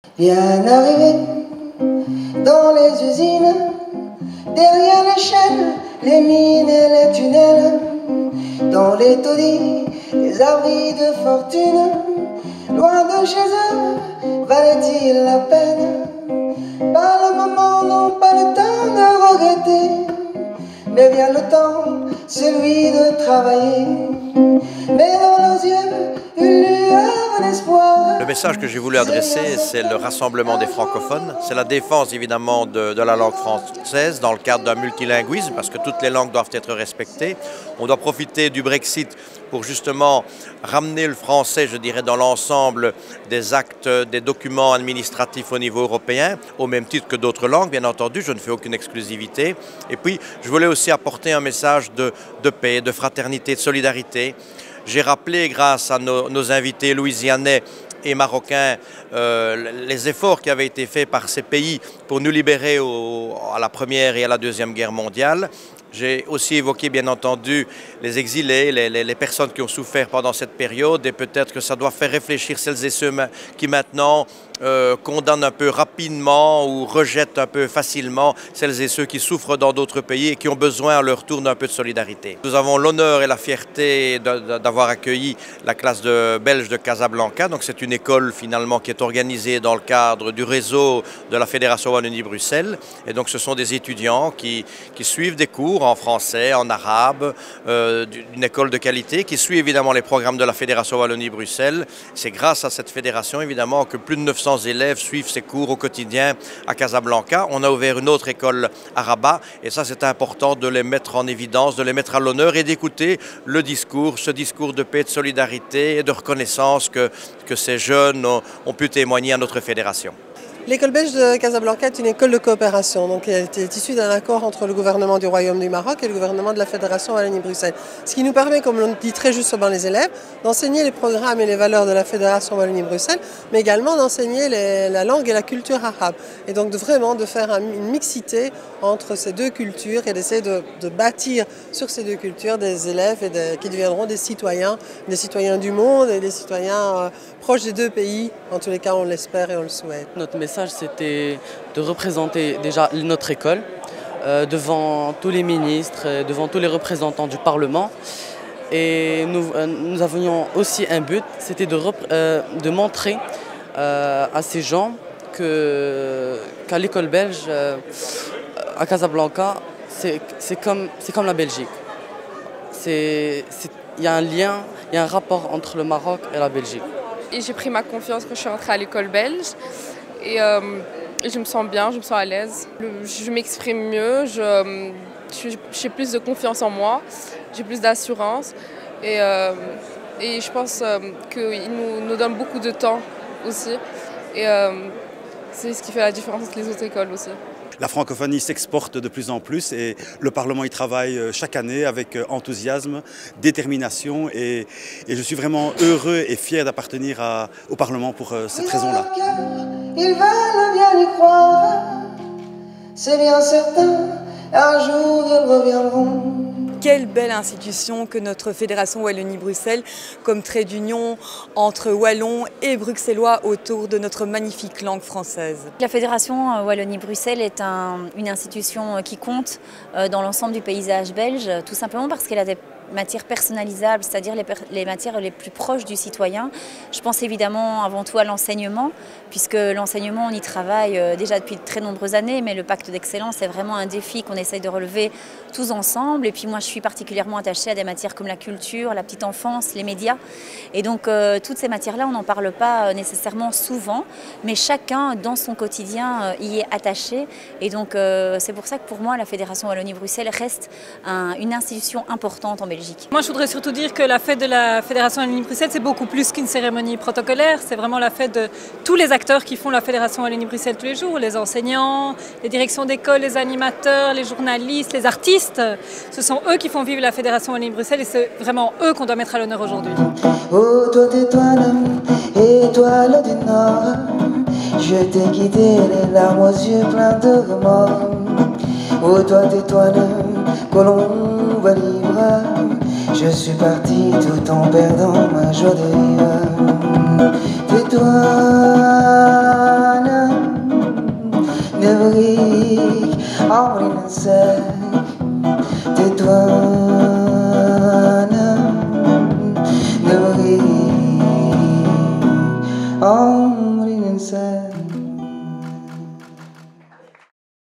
Bien arrivé dans les usines, derrière les chaînes, les mines et les tunnels, dans les taudis, les abris de fortune, loin de chez eux, valait-il la peine? Pas le moment, non, pas le temps de regretter, mais bien le temps, celui de travailler. Mais dans leurs yeux, une lueur d'espoir. Le message que j'ai voulu adresser, c'est le rassemblement des francophones. C'est la défense évidemment de la langue française dans le cadre d'un multilinguisme, parce que toutes les langues doivent être respectées. On doit profiter du Brexit pour justement ramener le français, je dirais, dans l'ensemble des actes, des documents administratifs au niveau européen, au même titre que d'autres langues, bien entendu, je ne fais aucune exclusivité. Et puis, je voulais aussi apporter un message de paix, de fraternité, de solidarité. J'ai rappelé, grâce à nos invités louisianais et marocains, les efforts qui avaient été faits par ces pays pour nous libérer à la Première et à la Deuxième Guerre mondiale. J'ai aussi évoqué, bien entendu, les exilés, les personnes qui ont souffert pendant cette période, et peut-être que ça doit faire réfléchir celles et ceux qui maintenant condamnent un peu rapidement ou rejettent un peu facilement celles et ceux qui souffrent dans d'autres pays et qui ont besoin à leur tour d'un peu de solidarité. Nous avons l'honneur et la fierté d'avoir accueilli la classe belge de Casablanca. Donc c'est une école finalement qui est organisée dans le cadre du réseau de la Fédération Wallonie-Bruxelles. Et donc ce sont des étudiants qui suivent des cours en français, en arabe, d'une école de qualité, qui suit évidemment les programmes de la Fédération Wallonie-Bruxelles. C'est grâce à cette fédération évidemment que plus de 900 élèves suivent ces cours au quotidien à Casablanca. On a ouvert une autre école à Rabat et ça c'est important de les mettre en évidence, de les mettre à l'honneur et d'écouter le discours, ce discours de paix, de solidarité et de reconnaissance que ces jeunes ont pu témoigner à notre fédération. L'école belge de Casablanca est une école de coopération, donc elle est issue d'un accord entre le gouvernement du Royaume du Maroc et le gouvernement de la Fédération Wallonie-Bruxelles. Ce qui nous permet, comme l'on dit très justement les élèves, d'enseigner les programmes et les valeurs de la Fédération Wallonie-Bruxelles, mais également d'enseigner la langue et la culture arabe. Et donc vraiment de faire une mixité entre ces deux cultures et d'essayer de bâtir sur ces deux cultures des élèves qui deviendront des citoyens du monde et des citoyens proches des deux pays. En tous les cas, on l'espère et on le souhaite. Notre message, c'était de représenter déjà notre école devant tous les ministres, devant tous les représentants du Parlement. Et nous avions aussi un but, c'était de montrer à ces gens qu'à l'école belge, à Casablanca, c'est comme la Belgique. Il y a un lien, il y a un rapport entre le Maroc et la Belgique. Et j'ai pris ma confiance quand je suis rentrée à l'école belge. Et je me sens bien, je me sens à l'aise. Je m'exprime mieux, j'ai plus de confiance en moi, j'ai plus d'assurance. Et je pense qu'il nous donne beaucoup de temps aussi. Et c'est ce qui fait la différence avec les autres écoles aussi. La francophonie s'exporte de plus en plus et le Parlement y travaille chaque année avec enthousiasme, détermination et je suis vraiment heureux et fier d'appartenir au Parlement pour cette raison-là. Ils veulent bien y croire, c'est bien certain, un jour ils reviendront. Quelle belle institution que notre Fédération Wallonie-Bruxelles, comme trait d'union entre Wallons et Bruxellois autour de notre magnifique langue française. La Fédération Wallonie-Bruxelles est une institution qui compte dans l'ensemble du paysage belge, tout simplement parce qu'elle a des matières personnalisables, c'est-à-dire les matières les plus proches du citoyen. Je pense évidemment avant tout à l'enseignement, puisque l'enseignement, on y travaille déjà depuis de très nombreuses années, mais le pacte d'excellence est vraiment un défi qu'on essaye de relever tous ensemble. Et puis moi, je suis particulièrement attachée à des matières comme la culture, la petite enfance, les médias. Et donc, toutes ces matières-là, on n'en parle pas nécessairement souvent, mais chacun, dans son quotidien, y est attaché. Et donc, c'est pour ça que pour moi, la Fédération Wallonie-Bruxelles reste une institution importante en Belgique. Moi, je voudrais surtout dire que la fête de la Fédération Wallonie-Bruxelles, c'est beaucoup plus qu'une cérémonie protocolaire. C'est vraiment la fête de tous les acteurs qui font la Fédération Wallonie-Bruxelles tous les jours. Les enseignants, les directions d'école, les animateurs, les journalistes, les artistes. Ce sont eux qui font vivre la Fédération Wallonie-Bruxelles et c'est vraiment eux qu'on doit mettre à l'honneur aujourd'hui. Oh, toi étoile, étoile du Nord, je t'ai quitté les larmes aux yeux pleins de remords. Oh, toi étoile, colombe libre, je suis parti tout en perdant ma joie de vivre. Tais-toi. inside Tetuana Nabari inside